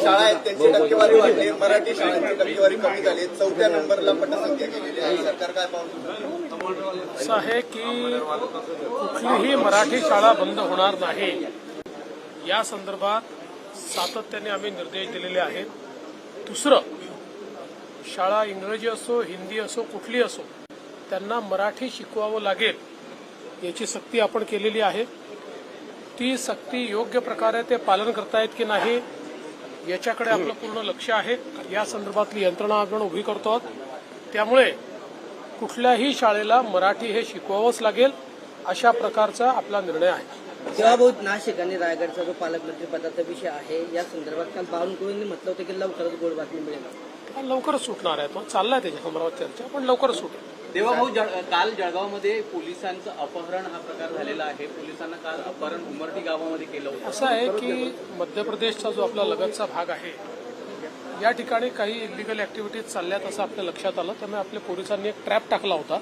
शाळा आहेत त्यांची टक्केवारी वाढली, मराठी शाळांची टक्केवारी कमी झाली, 4थ्या नंबरला पटसंख्या केलेली आहे. सरकार काय पाहून असं आहे की कुठलीही मराठी शाळा बंद होणार नाही या संदर्भात सातत्याने आम्ही निर्देश दिलेले आहेत. दुसरं, शाळा इंग्रजी असो, हिंदी असो, कुठली असो, त्यांना मराठी शिकवावं लागेल याची सक्ती आपण केलेली आहे. ती सक्ती योग्य प्रकारे ते पालन करतायत की नाही याच्याकडे आपलं पूर्ण लक्ष आहे. या संदर्भातली यंत्रणा आपण उभी करतो आहोत. त्यामुळे कुठल्याही शाळेला मराठी हे शिकवावंच लागेल अशा प्रकारचा आपला निर्णय आहे. तेव्हा बहुत नाशिक आणि रायगडचा जो पालकमंत्री पदाचा विषय आहे या संदर्भात काल बावनकुळेंनी म्हटलं होतं की लवकरच गोड बातमी मिळेल. लवकरच सुटणार आहे. तो चाललाय त्याच्या संदर्भात चर्चा, पण लवकरच सुटेल. देवाभाऊ, काल जळगावमध्ये पोलिसांचं अपहरण हा प्रकार झालेला आहे. पोलिसांना काल अपहरण उमरठी गावामध्ये केलं होतं. असं आहे की मध्य प्रदेशचा जो आपला लगतचा भाग आहे या ठिकाणी काही इलिगल ऍक्टिव्हिटीज चालल्यात असं आपल्या लक्षात आलं. त्यामुळे आपल्या पोलिसांनी एक ट्रॅप टाकला होता.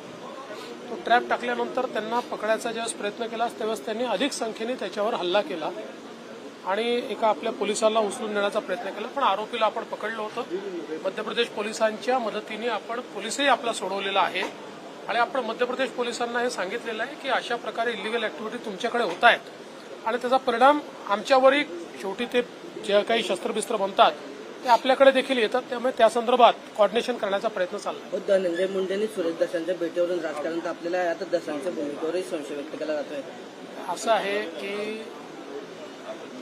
तो ट्रॅप टाकल्यानंतर त्यांना पकडायचा ज्यावेळेस प्रयत्न केला त्यावेळेस त्यांनी अधिक संख्येने त्याच्यावर हल्ला केला आणि एका आपल्या पोलिसाला उचलून नेण्याचा प्रयत्न केला. पण आरोपीला आपण पकडलं होतं. मध्य प्रदेश पोलिसांच्या मदतीने आपण पोलिसही आपला सोडवलेला आहे आणि आपण मध्य प्रदेश पोलिसांना हे सांगितलेलं आहे की अशा प्रकारे इलिगल ऍक्टिव्हिटी तुमच्याकडे होत आहेत आणि त्याचा परिणाम आमच्यावरही शेवटी ते जे काही शस्त्रबिस्त्र बनतात ते आपल्याकडे देखील येतात. त्यामुळे त्या संदर्भात कॉर्डिनेशन करण्याचा प्रयत्न चालला. धनंजय मुंडेंनी सुरेश दसांच्या भेटीवरून राजकारण आपल्याला आता दसांच्या भूमिकेवरही संशय व्यक्त केला जातोय. असं आहे की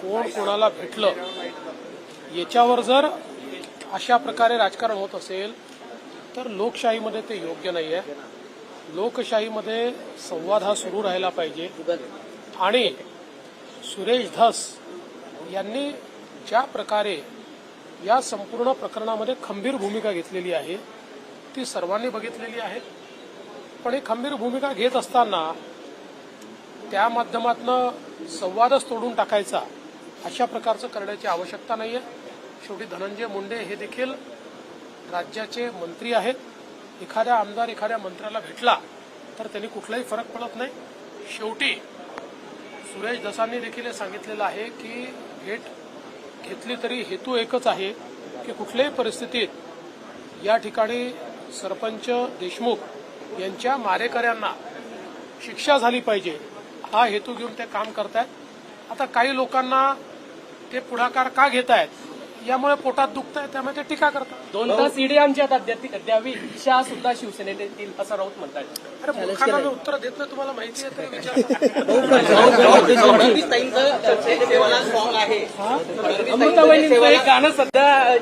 कोण कोणाला भेटलं याच्यावर जर अशा प्रकारे राजकारण होत असेल तर लोकशाहीमध्ये ते योग्य नाही आहे. लोकशाहीमध्ये संवाद हा सुरू राहिला पाहिजे आणि सुरेश धस यांनी ज्या प्रकारे या संपूर्ण प्रकरणामध्ये खंबीर भूमिका घेतलेली आहे ती सर्वांनी बघितलेली आहे. पण ही खंबीर भूमिका घेत असताना त्या माध्यमातून संवादच तोडून टाकायचा अशा प्रकारचं करण्याची आवश्यकता नाहीये. शेवटी धनंजय मुंडे हे देखील राज्याचे मंत्री आहेत. एखाद्या आमदार एखाद्या मंत्र्याला भेटला तर त्यांनी कुठलाही फरक पडत नाही. शेवटी सुरेश दसांनी देखील हे सांगितलेलं आहे की भेट घेतली तरी हेतू एकच आहे की कुठल्याही परिस्थितीत या ठिकाणी सरपंच देशमुख यांच्या मारेकऱ्यांना शिक्षा झाली पाहिजे हा हेतू घेऊन ते काम करतायत. आता काही लोकांना ते पुढाकार का घेत आहेत यामुळे पोटात दुखत आहे त्यामुळे ते टीका करतात. 2 तास ईडी आमच्या ताब्यात द्यावी इच्छा सुद्धा शिवसेनेत येतील असं राऊत म्हणतात. अरे मूर्खांना मी उत्तर देत नाही, तुम्हाला माहिती आहे तरी विचार. अमृताबाईंचं एक गाणं सध्या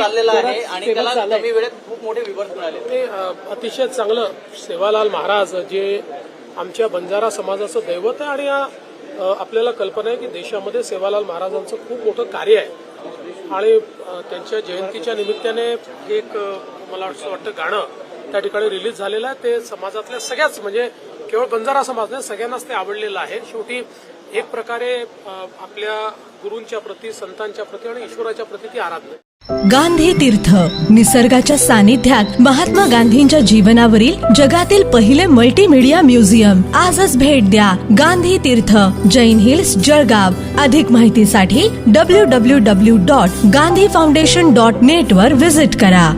चाललेलं आहे आणि त्याला कमी वेळेत खूप मोठे विवर्स मिळाले. ते अतिशय चांगलं सेवालाल महाराज जे आमच्या बंजारा समाजाचं दैवत आहे आणि आपल्याला कल्पना आहे की देशामध्ये सेवालाल महाराजांचं खूप मोठं कार्य आहे आणि त्यांच्या जयंतीच्या निमित्ताने एक मला असं वाटतं गाणं त्या ठिकाणी रिलीज झालेलं आहे. ते समाजातल्या सगळ्याच म्हणजे केवळ बंजारा समाज नाही सगळ्यांनाच ते आवडलेलं आहे. शेवटी एक प्रकारे आपल्या गुरूंच्या प्रती, संतांच्या प्रती आणि ईश्वराच्या प्रती ती आराधना. गांधी तीर्थ निसर्गाच्या सानिध्यात महात्मा गांधींच्या जीवनावरील जगातील पहिले मल्टीमीडिया म्युझियम. आजच भेट द्या. गांधी तीर्थ, जैन हिल्स, जळगाव. अधिक माहितीसाठी www.gandhifoundation.net वर व्हिजिट करा.